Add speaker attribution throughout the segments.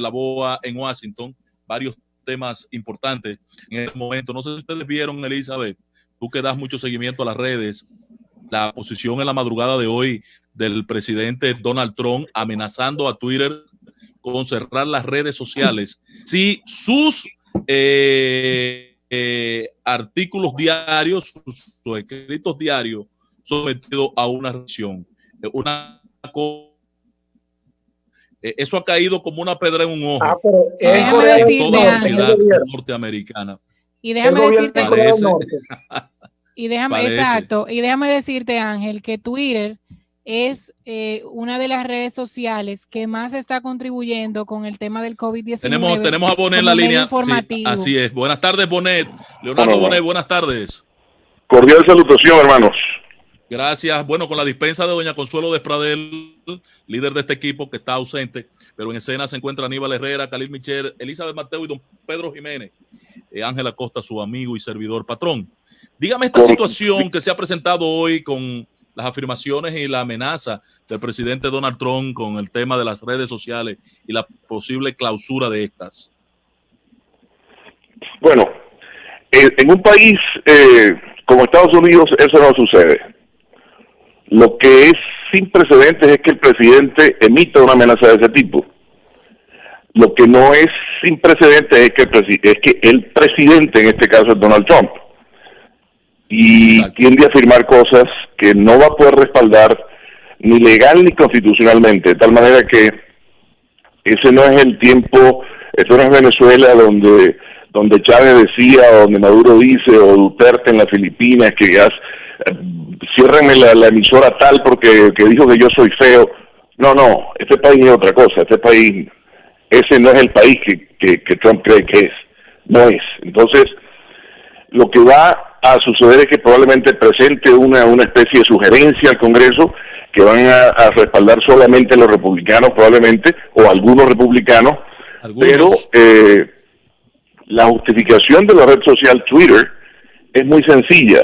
Speaker 1: la BOA en Washington, varios temas importantes en este momento. No sé si ustedes vieron, Elizabeth, tú que das mucho seguimiento a las redes, la posición en la madrugada de hoy del presidente Donald Trump amenazando a Twitter con cerrar las redes sociales si sus artículos diarios, sus escritos diarios sometidos a una revisión. Eso ha caído como una pedra en un ojo en toda la sociedad norteamericana.
Speaker 2: Y déjame decirte, y déjame decirte, Ángel, que Twitter es una de las redes sociales que más está contribuyendo con el tema del COVID-19.
Speaker 1: Tenemos a Bonet en la línea. Sí, así es. Buenas tardes, Bonet. Leonardo Bonet, buenas tardes.
Speaker 3: Cordial salutación, hermanos.
Speaker 1: Gracias. Bueno, con la dispensa de doña Consuelo Despradel, líder de este equipo que está ausente, pero en escena se encuentra Aníbal Herrera, Khalil Michel, Elizabeth Mateo y don Pedro Jiménez. Ángel Acosta, su amigo y servidor. Patrón, dígame esta situación que se ha presentado hoy con las afirmaciones y la amenaza del presidente Donald Trump con el tema de las redes sociales y la posible clausura de estas.
Speaker 3: Bueno, en un país como Estados Unidos eso no sucede. Lo que es sin precedentes es que el presidente emita una amenaza de ese tipo. Lo que no es sin precedentes es que el presidente, en este caso es Donald Trump, y tiende a afirmar cosas que no va a poder respaldar ni legal ni constitucionalmente, de tal manera que ese no es el tiempo, esto no es Venezuela donde Chávez decía, o donde Maduro dice, o Duterte en las Filipinas, que ya ciérrenme la emisora tal porque que dijo que yo soy feo. No, este país es otra cosa, este país, ese no es el país que Trump cree que es, no es. Entonces, lo que va a suceder es que probablemente presente una especie de sugerencia al Congreso que van a respaldar solamente los republicanos probablemente, o algunos republicanos, pero la justificación de la red social Twitter es muy sencilla.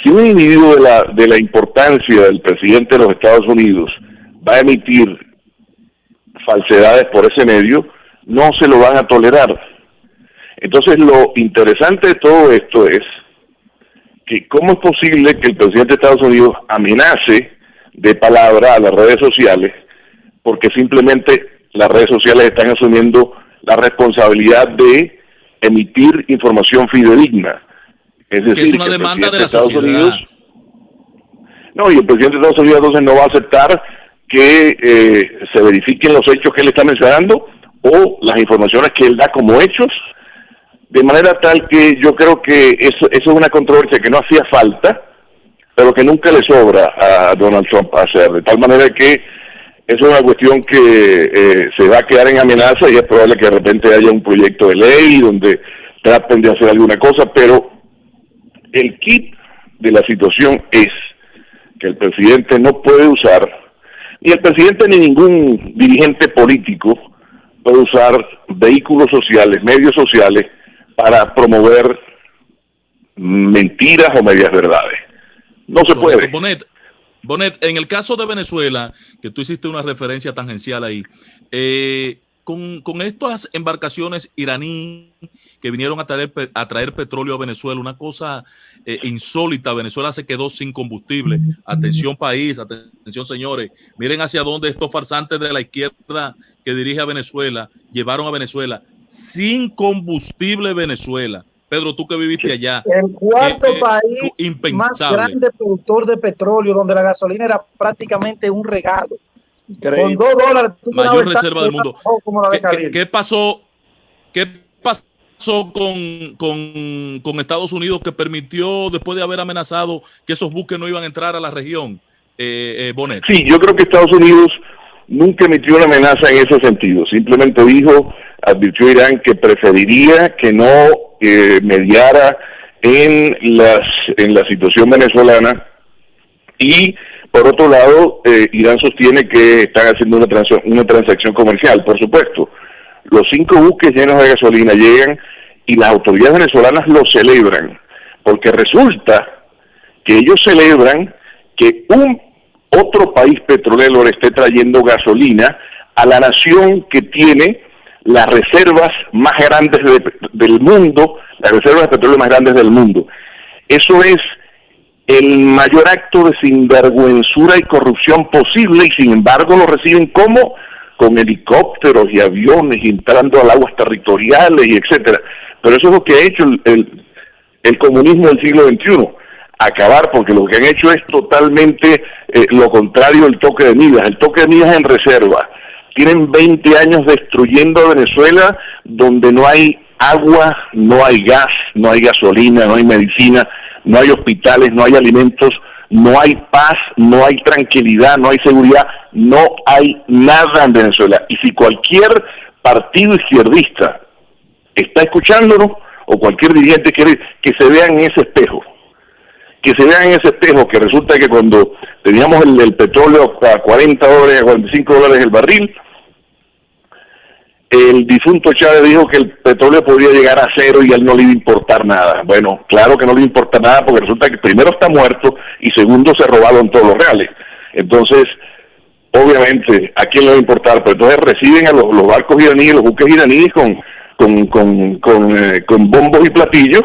Speaker 3: Si un individuo de la importancia del presidente de los Estados Unidos va a emitir falsedades por ese medio, no se lo van a tolerar. Entonces, lo interesante de todo esto es que cómo es posible que el presidente de Estados Unidos amenace de palabra a las redes sociales, porque simplemente las redes sociales están asumiendo la responsabilidad de emitir información fidedigna. Es decir,
Speaker 1: que es una demanda de la sociedad.
Speaker 3: Unidos, no, y el presidente de Estados Unidos entonces no va a aceptar que se verifiquen los hechos que él está mencionando o las informaciones que él da como hechos, de manera tal que yo creo que eso es una controversia que no hacía falta, pero que nunca le sobra a Donald Trump hacer, de tal manera que eso es una cuestión que se va a quedar en amenaza y es probable que de repente haya un proyecto de ley donde traten de hacer alguna cosa, pero el kit de la situación es que el presidente no puede usar, ni el presidente ni ningún dirigente político puede usar vehículos sociales, medios sociales, para promover mentiras o medias verdades. No se puede.
Speaker 1: Bonet, en el caso de Venezuela, que tú hiciste una referencia tangencial ahí, con estas embarcaciones iraníes que vinieron a traer petróleo a Venezuela, una cosa insólita, Venezuela se quedó sin combustible. Atención país, atención señores, miren hacia dónde estos farsantes de la izquierda que dirige a Venezuela llevaron a Venezuela sin combustible. Venezuela, Pedro, tú que viviste allá,
Speaker 4: el cuarto país más grande productor de petróleo, donde la gasolina era prácticamente un regalo. Con $2
Speaker 1: mayor reserva del mundo. ¿Qué pasó con Estados Unidos, que permitió, después de haber amenazado que esos buques no iban a entrar a la región? Bonet.
Speaker 3: Sí, yo creo que Estados Unidos nunca emitió una amenaza en ese sentido, simplemente advirtió a Irán que preferiría que no mediara en la situación venezolana, y por otro lado Irán sostiene que están haciendo una transacción comercial. Por supuesto, los 5 buques llenos de gasolina llegan y las autoridades venezolanas lo celebran, porque resulta que ellos celebran que otro país petrolero le esté trayendo gasolina a la nación que tiene las reservas más grandes del mundo, las reservas de petróleo más grandes del mundo. Eso es el mayor acto de sinvergüenzura y corrupción posible, y sin embargo lo reciben como con helicópteros y aviones y entrando a aguas territoriales y etcétera. Pero eso es lo que ha hecho el comunismo del siglo XXI, acabar, porque lo que han hecho es totalmente lo contrario del toque de Midas. El toque de Midas en reserva. Tienen 20 años destruyendo a Venezuela, donde no hay agua, no hay gas, no hay gasolina, no hay medicina, no hay hospitales, no hay alimentos, no hay paz, no hay tranquilidad, no hay seguridad, no hay nada en Venezuela. Y si cualquier partido izquierdista está escuchándonos, o cualquier dirigente quiere que se vean en ese espejo, que resulta que cuando teníamos el petróleo a $40, a $45 el barril, el difunto Chávez dijo que el petróleo podría llegar a cero y a él no le iba a importar nada. Bueno, claro que no le importa nada, porque resulta que primero está muerto y segundo se robaron todos los reales. Entonces, obviamente, ¿a quién le va a importar? Pero entonces reciben a los barcos iraníes, los buques iraníes con bombos y platillos,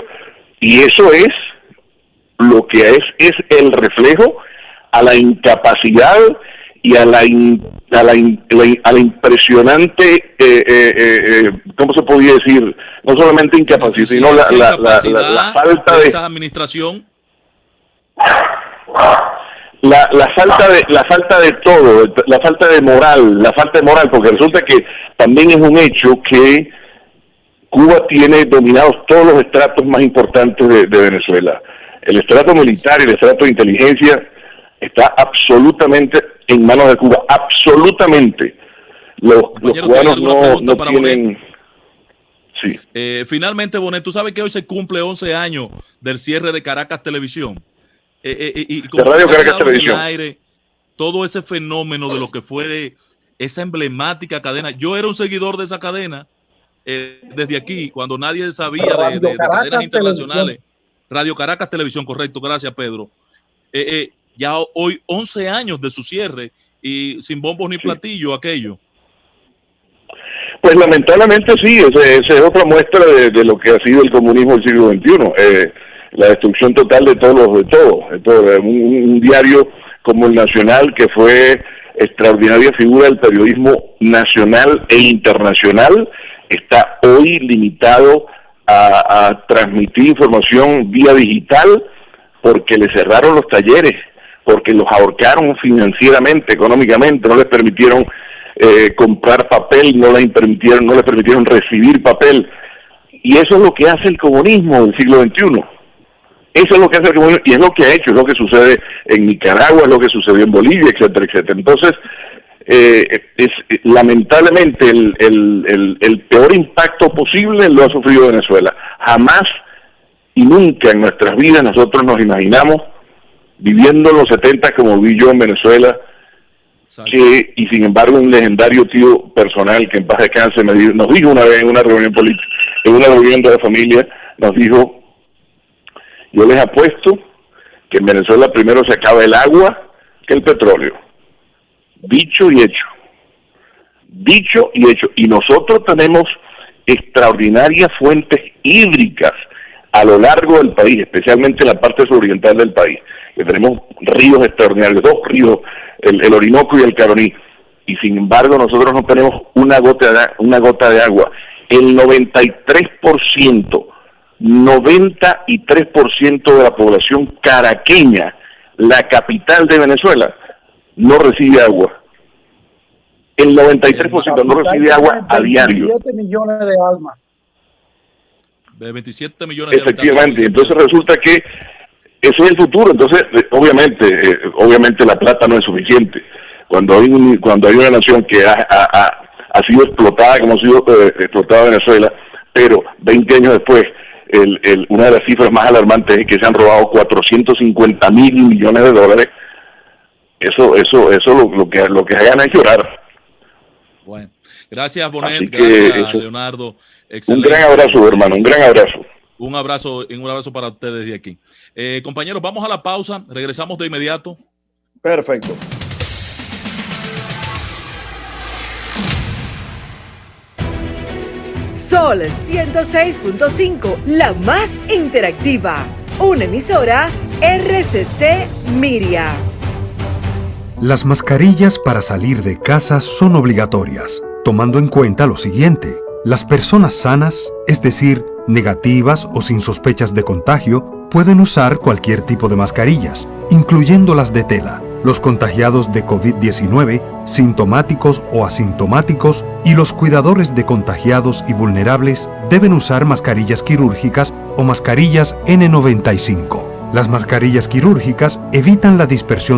Speaker 3: y eso es lo que es el reflejo a la incapacidad y a la impresionante, ¿cómo se podría decir? No solamente incapacidad, sino la falta de
Speaker 1: esa administración.
Speaker 3: La falta de todo, la falta de moral, porque resulta que también es un hecho que Cuba tiene dominados todos los estratos más importantes de Venezuela. El estrato militar y el estrato de inteligencia está absolutamente en manos de Cuba, absolutamente. Los cubanos no tienen... Sí.
Speaker 1: Finalmente, Bonet, tú sabes que hoy se cumple 11 años del cierre de Caracas Televisión. Y como
Speaker 3: de Radio Caracas Televisión.
Speaker 1: En el aire, todo ese fenómeno de lo que fue esa emblemática cadena. Yo era un seguidor de esa cadena desde aquí, cuando nadie sabía de cadenas internacionales. Televisión. Radio Caracas Televisión, correcto, gracias Pedro. Ya hoy 11 años de su cierre y sin bombos ni platillo aquello.
Speaker 3: Pues lamentablemente sí, esa es otra muestra de lo que ha sido el comunismo del siglo XXI, la destrucción total de todo. Un diario como el Nacional, que fue extraordinaria figura del periodismo nacional e internacional, está hoy limitado a transmitir información vía digital porque le cerraron los talleres, porque los ahorcaron financieramente, económicamente, no les permitieron comprar papel, no les permitieron recibir papel. Y eso es lo que hace el comunismo del siglo XXI. Eso es lo que hace el comunismo, y es lo que ha hecho, es lo que sucede en Nicaragua, es lo que sucedió en Bolivia, etcétera, etcétera. Entonces, lamentablemente el peor impacto posible lo ha sufrido Venezuela. Jamás y nunca en nuestras vidas nosotros nos imaginamos viviendo en los 70 como vi yo en Venezuela, y sin embargo un legendario tío personal que en paz descanse nos dijo una vez en una reunión política, en una reunión de la familia, nos dijo: yo les apuesto que en Venezuela primero se acaba el agua que el petróleo. Dicho y hecho. Y nosotros tenemos extraordinarias fuentes hídricas a lo largo del país, especialmente en la parte suroriental del país, que tenemos ríos extraordinarios, 2 ríos, el Orinoco y el Caroní, y sin embargo nosotros no tenemos una gota de agua. El 93% de la población caraqueña, la capital de Venezuela, no recibe agua. El 93% no recibe agua a diario.
Speaker 4: 27 millones de almas.
Speaker 1: De 27 millones de
Speaker 3: efectivamente, entonces resulta que ese es el futuro. Entonces, obviamente la plata no es suficiente. Cuando hay una nación que ha sido explotada como ha sido explotada Venezuela, pero 20 años después, una de las cifras más alarmantes es que se han robado 450.000 millones de dólares. Eso lo que hagan es llorar.
Speaker 1: Bueno, gracias Bonet, gracias Leonardo.
Speaker 3: Excelente. Un gran abrazo, hermano, un gran abrazo.
Speaker 1: Un abrazo para ustedes de aquí. Compañeros, vamos a la pausa, regresamos de inmediato.
Speaker 5: Perfecto. Sol 106.5, la más interactiva. Una emisora RCC Miria.
Speaker 6: Las mascarillas para salir de casa son obligatorias, tomando en cuenta lo siguiente. Las personas sanas, es decir, negativas o sin sospechas de contagio, pueden usar cualquier tipo de mascarillas, incluyendo las de tela. Los contagiados de COVID-19, sintomáticos o asintomáticos, y los cuidadores de contagiados y vulnerables deben usar mascarillas quirúrgicas o mascarillas N95. Las mascarillas quirúrgicas evitan la dispersión